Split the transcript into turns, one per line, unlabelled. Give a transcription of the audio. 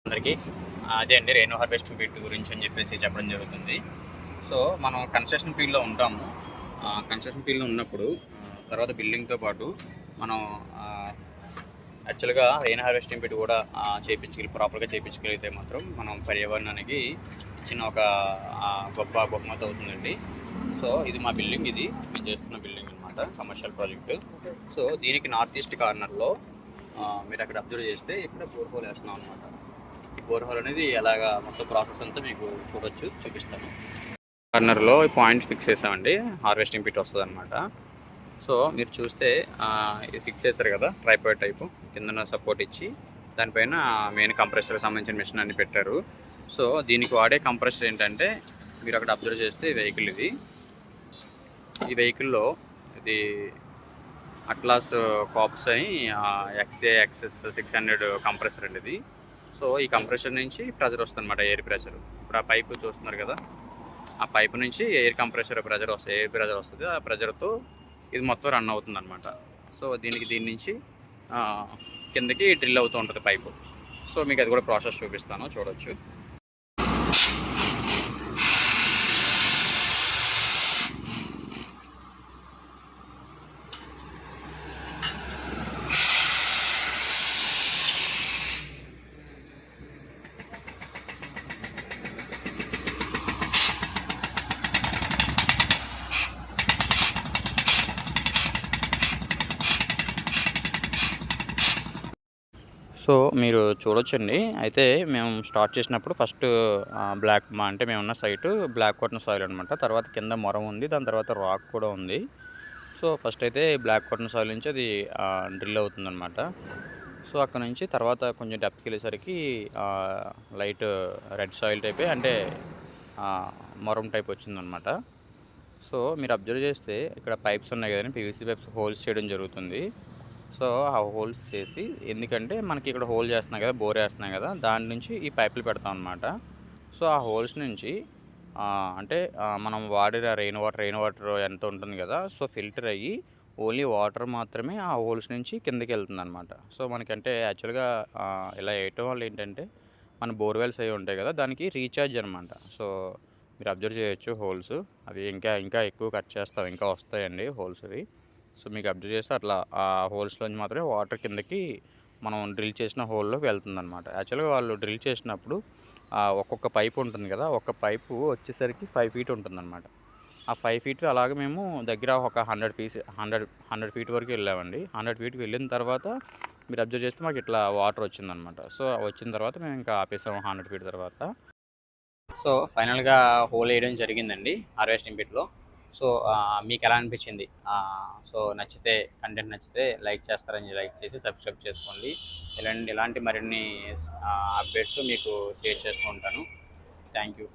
అందరికీ అదే అండి రెయిన్ హార్వెస్టింగ్ పిట్ గురించి అని చెప్పేసి చెప్పడం జరుగుతుంది. సో మనం కన్స్ట్రక్షన్ ఫీల్డ్లో ఉంటాము. కన్స్ట్రక్షన్ ఫీల్డ్లో ఉన్నప్పుడు తర్వాత బిల్డింగ్తో పాటు మనం యాక్చువల్గా రెయిన్ హార్వెస్టింగ్ పిట్ కూడా ప్రాపర్గా చేయించగలిగితే మాత్రం మనం పర్యావరణానికి ఇచ్చిన ఒక గొప్ప బహుమతి అవుతుందండి. సో ఇది మా బిల్డింగ్, ఇది మేము చేస్తున్న బిల్డింగ్ అనమాట, కమర్షియల్ ప్రాజెక్టు. సో దీనికి నార్త్ ఈస్ట్ కార్నర్లో మీరు అక్కడ అబ్జర్వ్ చేస్తే ఇక్కడ బోర్హోల్ వేస్తున్నాం అనమాట. బోర్హోల్ అనేది ఎలాగా మొత్తం ప్రాసెస్ అంతా మీకు చూపిస్తాను. కార్నర్లో పాయింట్ ఫిక్స్ చేసామండి, హార్వెస్టింగ్ పిట్ వస్తుంది అనమాట. సో మీరు చూస్తే ఇది ఫిక్స్ చేశారు కదా, ట్రైపాడ్ టైపు కింద సపోర్ట్ ఇచ్చి దానిపైన మెయిన్ కంప్రెసర్కి సంబంధించిన మిషన్ అన్ని పెట్టారు. సో దీనికి వాడే కంప్రెసర్ ఏంటంటే మీరు అక్కడ అబ్జర్వ్ చేస్తే వెహికల్ ఈ వెహికల్లో ఇది అట్లాస్ కాప్సై XAXS 600 కంప్రెసర్ అండి ఇది. సో ఈ కంప్రెసర్ నుంచి ప్రెజర్ వస్తుంది అనమాట, ఎయిర్ ప్రెషర్. ఇప్పుడు ఆ పైపు చూస్తున్నారు కదా, ఆ పైపు నుంచి ఎయిర్ ప్రెజర్ వస్తుంది. ఆ ప్రెజర్తో ఇది మొత్తం రన్ అవుతుంది అనమాట. సో దీని నుంచి కిందకి డ్రిల్ అవుతూ ఉంటుంది పైపు. సో మీకు అది కూడా ప్రాసెస్ చూపిస్తాను, చూడొచ్చు. సో మీరు చూడొచ్చండి. అయితే మేము స్టార్ట్ చేసినప్పుడు ఫస్ట్ అంటే మేమున్న సైటు బ్లాక్ కాటన్ సాయిల్ అనమాట. తర్వాత కింద మొరం ఉంది, దాని తర్వాత రాక్ కూడా ఉంది. సో ఫస్ట్ అయితే బ్లాక్ కాటన్ సాయిల్ నుంచి అది డ్రిల్ అవుతుందన్నమాట. సో అక్కడ నుంచి తర్వాత కొంచెం డెప్త్కి వెళ్ళేసరికి లైట్ రెడ్ సాయిల్ టైపే, అంటే మొరం టైప్ వచ్చిందనమాట. సో మీరు అబ్జర్వ్ చేస్తే ఇక్కడ పైప్స్ ఉన్నాయి కదండి, PVC పైప్స్ హోల్స్ చేయడం జరుగుతుంది. సో ఆ హోల్స్ చేసి, ఎందుకంటే మనకి ఇక్కడ హోల్ చేస్తున్నాం కదా, బోర్ వేస్తున్నాం కదా, దాని నుంచి ఈ పైపులు పెడతాం అనమాట. సో ఆ హోల్స్ నుంచి అంటే మనం వాడిన రెయిన్ వాటర్ ఎంత ఉంటుంది కదా, సో ఫిల్టర్ అయ్యి ఓన్లీ వాటర్ మాత్రమే ఆ హోల్స్ నుంచి కిందకి వెళ్తుంది అనమాట. సో మనకంటే యాక్చువల్గా ఇలా వేయటం వల్ల ఏంటంటే మన బోర్వెల్స్ అవి ఉంటాయి కదా, దానికి రీఛార్జ్ అనమాట. సో మీరు అబ్జర్వ్ చేయొచ్చు హోల్స్ అవి ఇంకా ఎక్కువ కట్ చేస్తాం, ఇంకా వస్తాయండి హోల్స్ అవి. సో మీకు అబ్జర్వ్ చేస్తే అట్లా ఆ హోల్స్లోంచి మాత్రమే వాటర్ కిందకి మనం డ్రిల్ చేసిన హోల్లోకి వెళ్తుందన్నమాట. యాక్చువల్గా వాళ్ళు డ్రిల్ చేసినప్పుడు ఒక్కొక్క పైపు ఉంటుంది కదా, ఒక్క పైపు వచ్చేసరికి 5 ఫీట్ ఉంటుందన్నమాట. ఆ 5 ఫీట్ అలాగే మేము దగ్గర ఒక 100 ఫీట్ వరకు వెళ్ళామండి. 100 ఫీట్కి వెళ్ళిన తర్వాత మీరు అబ్జర్వ్ చేస్తే మాకు ఇట్లా వాటర్ వచ్చిందనమాట. సో వచ్చిన తర్వాత మేము ఇంకా ఆపేసాము 100 ఫీట్ తర్వాత. సో ఫైనల్గా హోల్ వేయడం జరిగిందండి హార్వెస్టింగ్ పిట్లో. సో మీకు ఎలా అనిపించింది? సో కంటెంట్ నచ్చితే లైక్ చేస్తారని లైక్ చేసి సబ్స్క్రైబ్ చేసుకోండి. ఇలాంటి మరిన్ని అప్డేట్స్ మీకు షేర్ చేస్తూ ఉంటాను. Thank you.